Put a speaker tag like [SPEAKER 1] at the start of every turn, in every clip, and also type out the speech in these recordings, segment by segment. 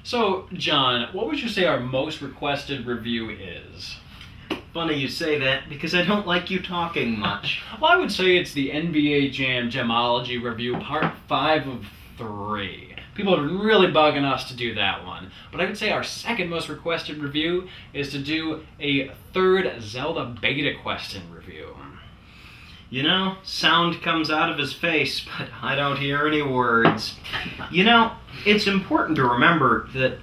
[SPEAKER 1] So, John, what would you say our most requested review is?
[SPEAKER 2] Funny you say that, because I don't like you talking much.
[SPEAKER 1] Well, I would say it's the NBA Jam Gemology review, part 5 of 3. People have been really bugging us to do that one. But I would say our second most requested review is to do a third Zelda Beta Questin review.
[SPEAKER 2] You know, sound comes out of his face, but I don't hear any words. You know, it's important to remember that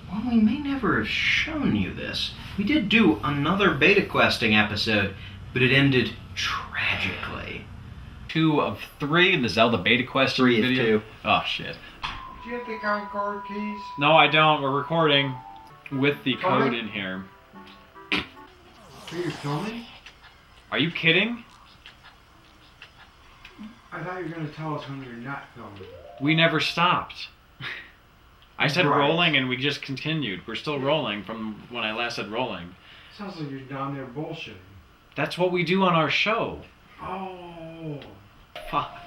[SPEAKER 2] while we may never have shown you this, we did do another beta questing episode, but it ended tragically.
[SPEAKER 1] 2 of 3 in the Zelda Beta Questin
[SPEAKER 2] 3 of
[SPEAKER 1] video.
[SPEAKER 2] 2.
[SPEAKER 1] Oh, shit.
[SPEAKER 3] Do you have the account card keys?
[SPEAKER 1] No, I don't. We're recording with the code in here.
[SPEAKER 3] Are you filming?
[SPEAKER 1] Are you kidding?
[SPEAKER 3] I thought you were going to tell us when you're not filming.
[SPEAKER 1] We never stopped. I said
[SPEAKER 3] Right.
[SPEAKER 1] rolling and we just continued. We're still rolling from when I last said rolling.
[SPEAKER 3] Sounds like you're down there bullshitting.
[SPEAKER 1] That's what we do on our show.
[SPEAKER 3] Oh.
[SPEAKER 1] Fuck.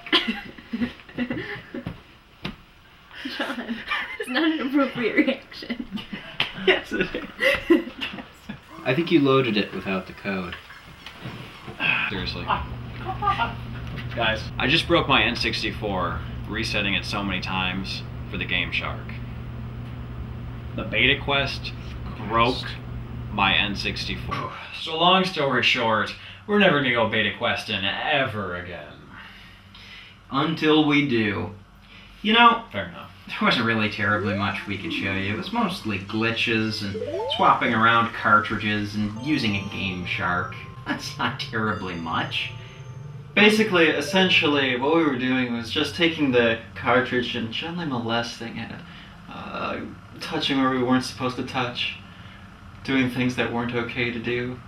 [SPEAKER 4] John, it's not an appropriate reaction.
[SPEAKER 1] Yes, it is.
[SPEAKER 2] I think you loaded it without the code.
[SPEAKER 1] Seriously. Guys, I just broke my N64, resetting it so many times for the Game Shark. The Beta Quest broke my N64. So long story short, we're never gonna go Beta Questin ever again.
[SPEAKER 2] Until we do. You know,
[SPEAKER 1] Fair enough.
[SPEAKER 2] there wasn't really terribly much we could show you. It was mostly glitches and swapping around cartridges and using a Game Shark. That's not terribly much.
[SPEAKER 5] Basically, essentially, what we were doing was just taking the cartridge and gently molesting it, touching where we weren't supposed to touch, doing things that weren't okay to do.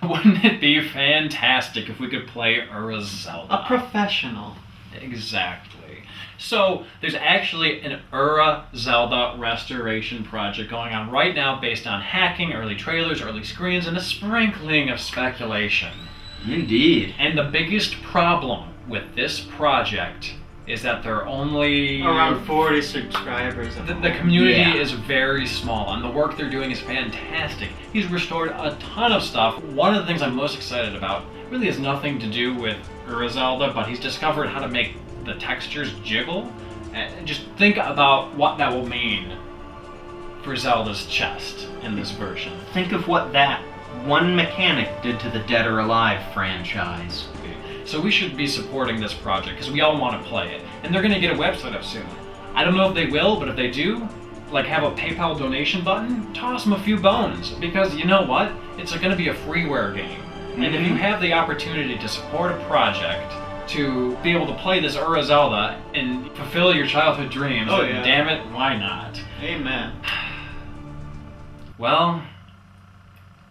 [SPEAKER 1] Wouldn't it be fantastic if we could play Ura Zelda?
[SPEAKER 5] A professional.
[SPEAKER 1] Exactly. So, there's actually an Ura Zelda Restoration Project going on right now based on hacking, early trailers, early screens, and a sprinkling of speculation.
[SPEAKER 2] Indeed.
[SPEAKER 1] And the biggest problem with this project is that there are only...
[SPEAKER 5] Around 40 subscribers.
[SPEAKER 1] The community
[SPEAKER 2] Yeah.
[SPEAKER 1] is very small, and the work they're doing is fantastic. He's restored a ton of stuff. One of the things I'm most excited about really has nothing to do with Ura Zelda, but he's discovered how to make the textures jiggle. And just think about what that will mean for Zelda's chest in this version.
[SPEAKER 2] Think of what that one mechanic did to the Dead or Alive franchise.
[SPEAKER 1] So we should be supporting this project because we all want to play it. And they're going to get a website up soon. I don't know if they will, but if they do, like have a PayPal donation button, toss them a few bones. Because you know what? It's going to be a freeware game. And if you have the opportunity to support a project to be able to play this Ura Zelda and fulfill your childhood dreams,
[SPEAKER 5] Oh,
[SPEAKER 1] then
[SPEAKER 5] yeah.
[SPEAKER 1] damn it, why not?
[SPEAKER 5] Amen.
[SPEAKER 1] Well,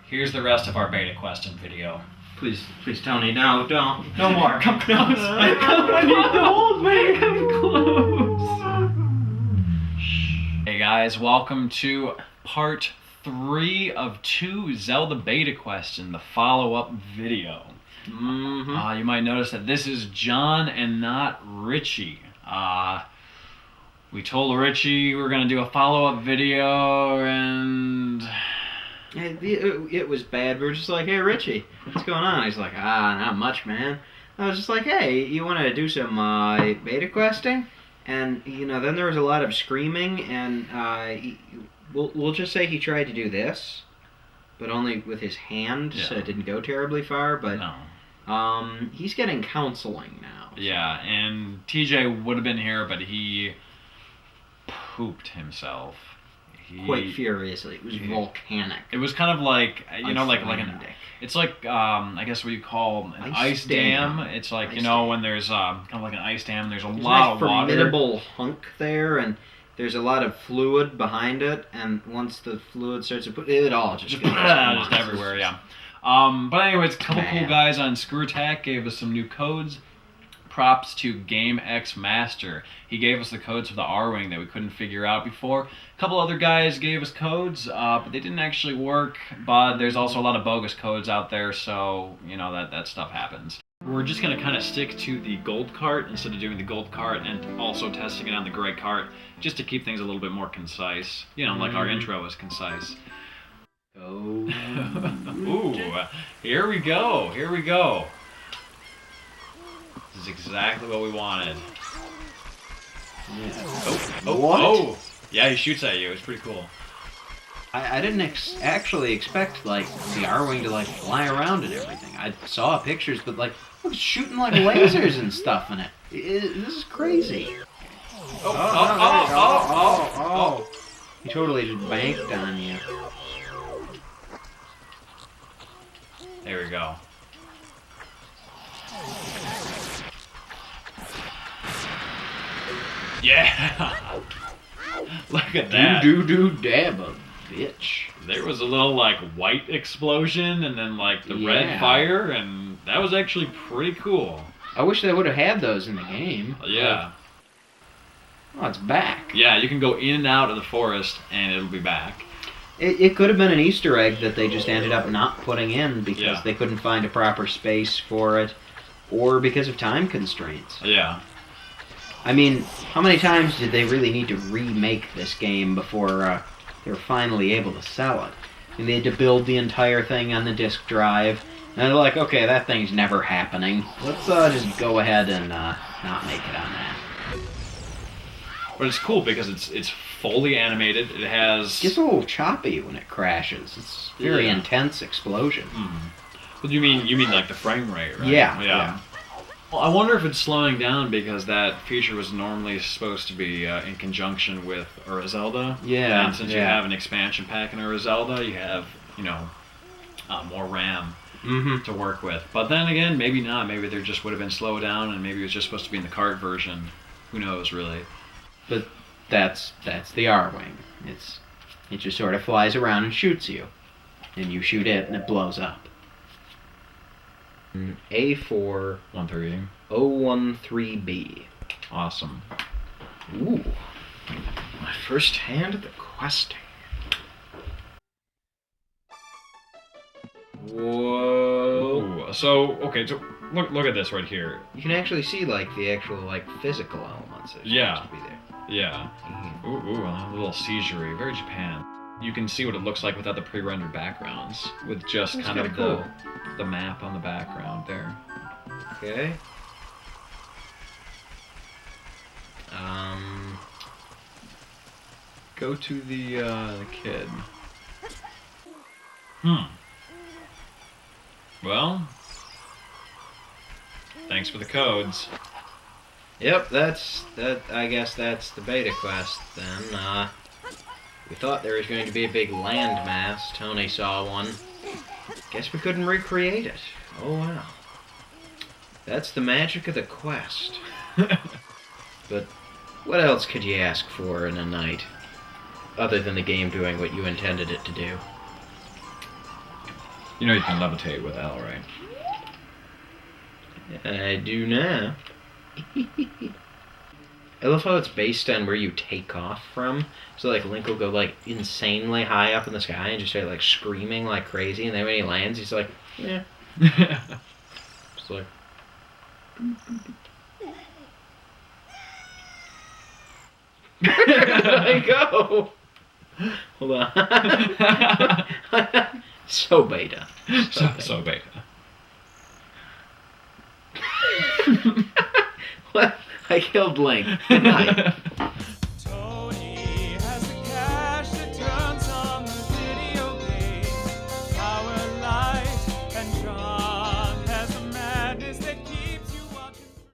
[SPEAKER 1] here's the rest of our Beta Questin video.
[SPEAKER 2] Please, Tony, no, don't. No more. Come close.
[SPEAKER 5] I need to hold me. Come close.
[SPEAKER 1] Hey guys, welcome to part 3 of 2 Zelda Beta Questin, the follow-up video.
[SPEAKER 2] Mm-hmm.
[SPEAKER 1] You might notice that this is John and not Richie. We told Richie we were going to do a follow-up video, and...
[SPEAKER 2] It was bad. We were just like, hey, Richie, what's going on? He's like, not much, man. I was just like, hey, you want to do some beta questing? And, you know, then there was a lot of screaming, and we'll just say he tried to do this, but only with his hand, so
[SPEAKER 1] Yeah.
[SPEAKER 2] it didn't go terribly far, but
[SPEAKER 1] No.
[SPEAKER 2] he's getting counseling now.
[SPEAKER 1] Yeah, and TJ would have been here, but he pooped himself.
[SPEAKER 2] Quite furiously. It was volcanic.
[SPEAKER 1] It was kind of like, you know, like an...
[SPEAKER 2] Icelandic.
[SPEAKER 1] It's like, I guess what you call an ice dam. It's like,
[SPEAKER 2] Ice
[SPEAKER 1] you know,
[SPEAKER 2] dam.
[SPEAKER 1] when there's kind of like an ice dam, there's a
[SPEAKER 2] There's
[SPEAKER 1] lot
[SPEAKER 2] a
[SPEAKER 1] of
[SPEAKER 2] nice
[SPEAKER 1] water.
[SPEAKER 2] formidable hunk there, and there's a lot of fluid behind it, and once the fluid starts to put it all just goes
[SPEAKER 1] Just everywhere, yeah. But anyways, a couple cool
[SPEAKER 2] Bam.
[SPEAKER 1] guys on Screw Attack gave us some new codes. Props to Game X Master. He gave us the codes for the Arwing that we couldn't figure out before. A couple other guys gave us codes, but they didn't actually work. But there's also a lot of bogus codes out there, so you know that stuff happens. We're just gonna kind of stick to the gold cart instead of doing the gold cart and also testing it on the gray cart, just to keep things a little bit more concise. You know, like our intro is concise.
[SPEAKER 2] Oh.
[SPEAKER 1] Ooh, here we go. Here we go. This is exactly what we wanted.
[SPEAKER 2] Oh, what?
[SPEAKER 1] Oh! Yeah, he shoots at you. It's pretty cool.
[SPEAKER 2] I didn't actually expect, like, the Arwing to, like, fly around and everything. I saw pictures, but, like, it was shooting, like, lasers and stuff in it. This is crazy.
[SPEAKER 3] Oh.
[SPEAKER 2] He totally just banked on you.
[SPEAKER 1] There we go. Yeah! Look at that.
[SPEAKER 2] Dabba, bitch.
[SPEAKER 1] There was a little, like, white explosion and then, like, the red
[SPEAKER 2] Yeah.
[SPEAKER 1] fire, and that was actually pretty cool.
[SPEAKER 2] I wish they would have had those in the game.
[SPEAKER 1] Yeah.
[SPEAKER 2] Oh, it's back.
[SPEAKER 1] Yeah, you can go in and out of the forest, and it'll be back.
[SPEAKER 2] It could have been an Easter egg that they just ended up not putting in because
[SPEAKER 1] Yeah.
[SPEAKER 2] they couldn't find a proper space for it, or because of time constraints.
[SPEAKER 1] Yeah.
[SPEAKER 2] I mean, how many times did they really need to remake this game before they were finally able to sell it? I mean, they had to build the entire thing on the disk drive, and they're like, okay, that thing's never happening. Let's just go ahead and not make it on that.
[SPEAKER 1] But it's cool because it's fully animated. It has...
[SPEAKER 2] It gets a little choppy when it crashes. It's a very
[SPEAKER 1] Yeah.
[SPEAKER 2] intense explosion.
[SPEAKER 1] Well, you mean like the frame rate, right?
[SPEAKER 2] Yeah.
[SPEAKER 1] Well, I wonder if it's slowing down because that feature was normally supposed to be in conjunction with Ura Zelda.
[SPEAKER 2] Yeah,
[SPEAKER 1] And since you
[SPEAKER 2] yeah.
[SPEAKER 1] have an expansion pack in Ura Zelda, you have, more RAM
[SPEAKER 2] Mm-hmm.
[SPEAKER 1] to work with. But then again, maybe not. Maybe there just would have been slowed down, and maybe it was just supposed to be in the cart version. Who knows, really?
[SPEAKER 2] But that's the Arwing. It just sort of flies around and shoots you, and you shoot it, and it blows up. A4
[SPEAKER 1] 130.
[SPEAKER 2] 013B.
[SPEAKER 1] Awesome.
[SPEAKER 2] Ooh, my first hand at the questing. Whoa!
[SPEAKER 1] So look at this right here.
[SPEAKER 2] You can actually see like the actual physical elements that are
[SPEAKER 1] Yeah.
[SPEAKER 2] supposed to be there.
[SPEAKER 1] Yeah. Ooh, a little seizure. Very Japan. You can see what it looks like without the pre-rendered backgrounds, with just
[SPEAKER 2] That's
[SPEAKER 1] kind of
[SPEAKER 2] kinda
[SPEAKER 1] the map on the background there.
[SPEAKER 2] Okay.
[SPEAKER 1] Go to the kid. Well, thanks for the codes.
[SPEAKER 2] Yep, I guess that's the beta quest then. We thought there was going to be a big landmass. Tony saw one. Guess we couldn't recreate it. Oh well. That's the magic of the quest. But what else could you ask for in a night? Other than the game doing what you intended it to do.
[SPEAKER 1] You know you can levitate with L, right?
[SPEAKER 2] I do now. I love how it's based on where you take off from. So Link will go insanely high up in the sky and just start screaming like crazy, and then when he lands he's like, yeah. Just like where did I go? Hold on. So beta.
[SPEAKER 1] So beta.
[SPEAKER 2] What? I killed Link. Good night.